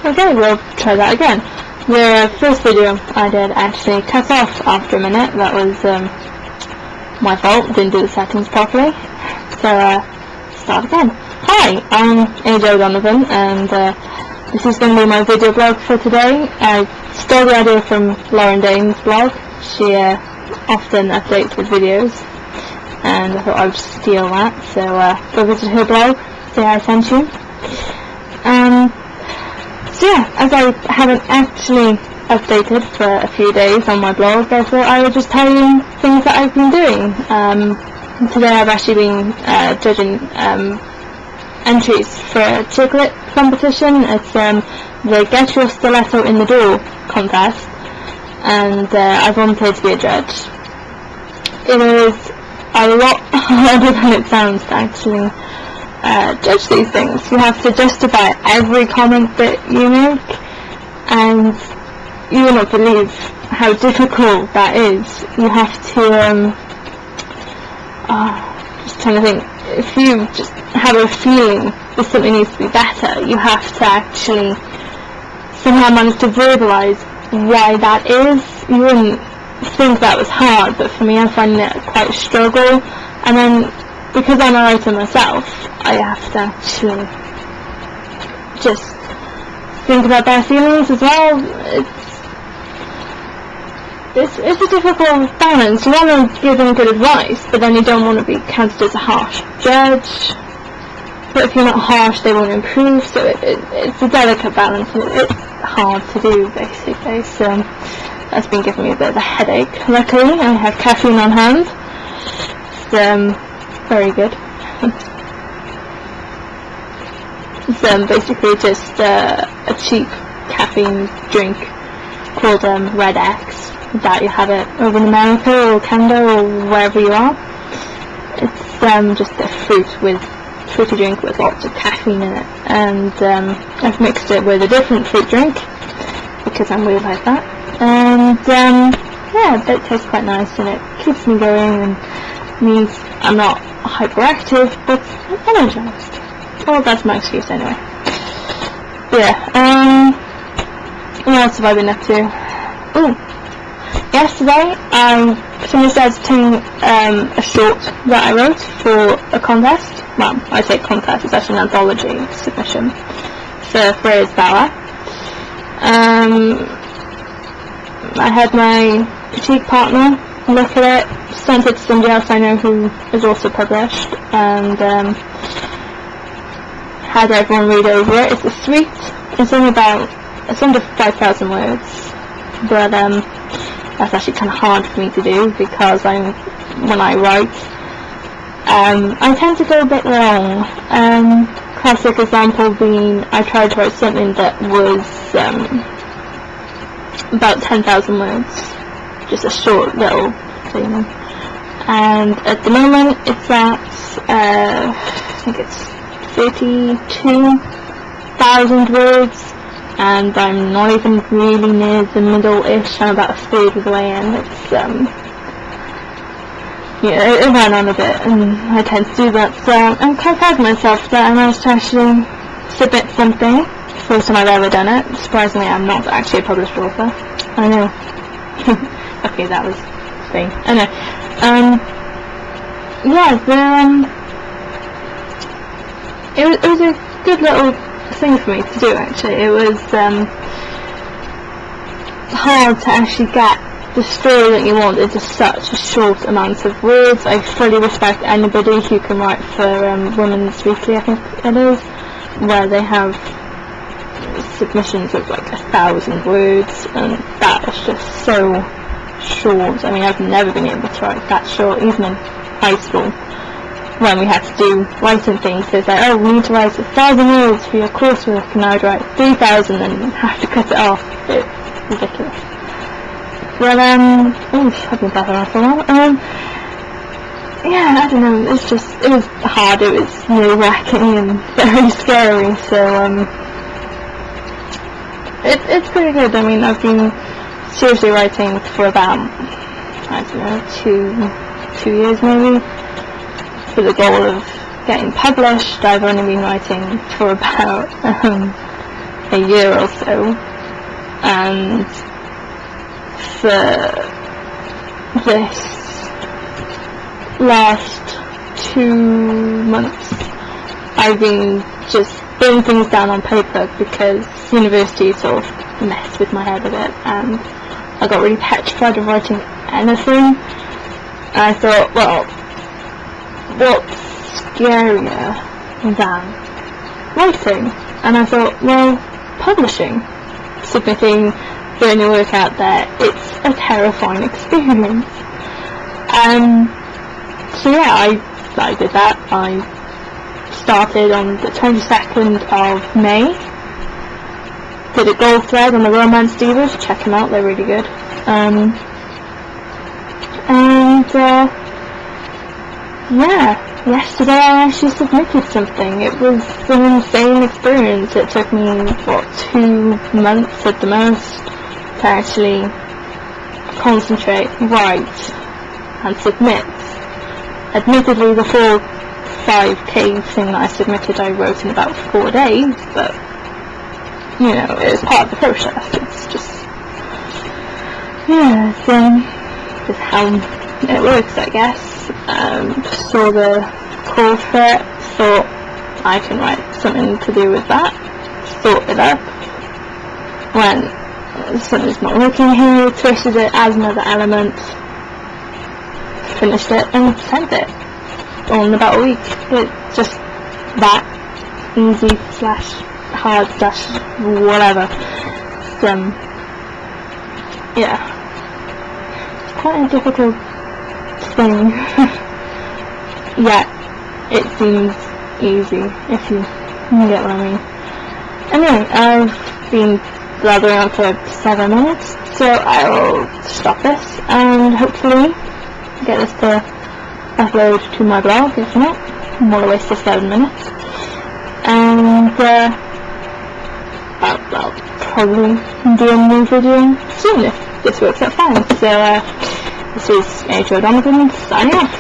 Okay, we'll try that again. The first video I did actually cut off after a minute. That was my fault, didn't do the settings properly. So start again. Hi, I'm AJ Donovan, and this is going to be my video blog for today. I stole the idea from Lauren Dane's blog. She often updates with videos, and I thought I would steal that. So go visit her blog, say I sent you. So yeah, as I haven't actually updated for a few days on my blog, I thought I would just tell you things that I've been doing. Today I've actually been judging entries for a chocolate competition. It's the Get Your Stiletto in the Door contest, and I volunteered to be a judge. It is a lot harder than it sounds to actually judge these things. You have to justify every comment that you make, and you will not believe how difficult that is. You have to just trying to think, if you just have a feeling that something needs to be better, you have to actually somehow manage to verbalise why that is. You wouldn't think that was hard, but for me I'm finding it quite a struggle. And then because I'm a writer myself, I have to actually just think about their feelings as well. It's a difficult balance. You want to give them good advice, but then you don't want to be counted as a harsh judge. But if you're not harsh, they won't improve. So it's a delicate balance, and it's hard to do, basically. So that's been giving me a bit of a headache. Luckily, I have caffeine on hand. It's very good. It's basically just a cheap caffeine drink called Red X. That you have it over in America or Canada or wherever you are. It's just a fruity drink with lots of caffeine in it, and I've mixed it with a different fruit drink because I'm weird like that. And yeah, it tastes quite nice, and it keeps me going and means I'm not hyperactive, but I'm energized. Well, that's my excuse anyway. Yeah, what else have I been up to? Ooh, yesterday I finished editing a short that I wrote for a contest. Well, I say contest, it's actually an anthology submission for Freya's Bower. I had my critique partner look at it, sent it to somebody else I know who is also published, and had everyone read over it. It's a suite. It's under 5,000 words, but that's actually kind of hard for me to do because when I write, I tend to go a bit long. Classic example being, I tried to write something that was about 10,000 words, just a short little thing, and at the moment it's at I think it's 32,000 words, and I'm not even really near the middle-ish. I'm about a third of the way in. It's yeah, it ran on a bit, and I tend to do that, so I'm quite proud of myself that I managed to actually submit something. First time I've ever done it. Surprisingly, I'm not actually a published author. I know. Okay, that was the thing. I know. Yeah, it was a good little thing for me to do, actually. It was hard to actually get the story that you want into such a short amount of words. I fully respect anybody who can write for Women's Weekly, I think it is, where they have submissions of like 1,000 words, and that is just so short. I mean, I've never been able to write that short, even in high school. When we had to do writing things, it's like, oh, we need to write 1,000 words for your coursework, and I would write 3,000 and have to cut it off. It's ridiculous. Well, I've been back around for a while. Yeah, I don't know, it was hard, it was nerve-wracking and very scary, so, it's pretty good. I mean, I've been seriously writing for about, I don't know, two years maybe, for the goal of getting published. I've only been writing for about a year or so, and for this last 2 months I've been just putting things down on paper because university sort of messed with my head a bit, and I got really petrified of writing anything. And I thought, well, what's scarier than writing? And I thought, well, publishing, submitting, putting your work out there, it's a terrifying experience. So yeah, I did that. I started on the 22nd of May. Did a gold thread on the Romance Divas, check them out, they're really good. Yeah, yesterday I actually submitted something. It was an insane experience. It took me, 2 months at the most to actually concentrate, write, and submit. Admittedly, the full 5k thing that I submitted I wrote in about 4 days, but, you know, it was part of the process. It's just, yeah, it's just how it works, I guess. Saw the call for it, thought I can write something to do with that, thought it up, went, something's not working here, twisted it, adds another element, finished it, and sent it. All in about a week. It's just that easy / hard / whatever. Yeah, it's quite a difficult thing. Yet it seems easy, if you get what I mean. Anyway, I've been blathering on for 7 minutes, so I'll stop this and hopefully get this to upload to my blog. If not, more a waste of 7 minutes. And I'll probably do a new video soon if this works out fine. So this is H.O. Donovan signing off.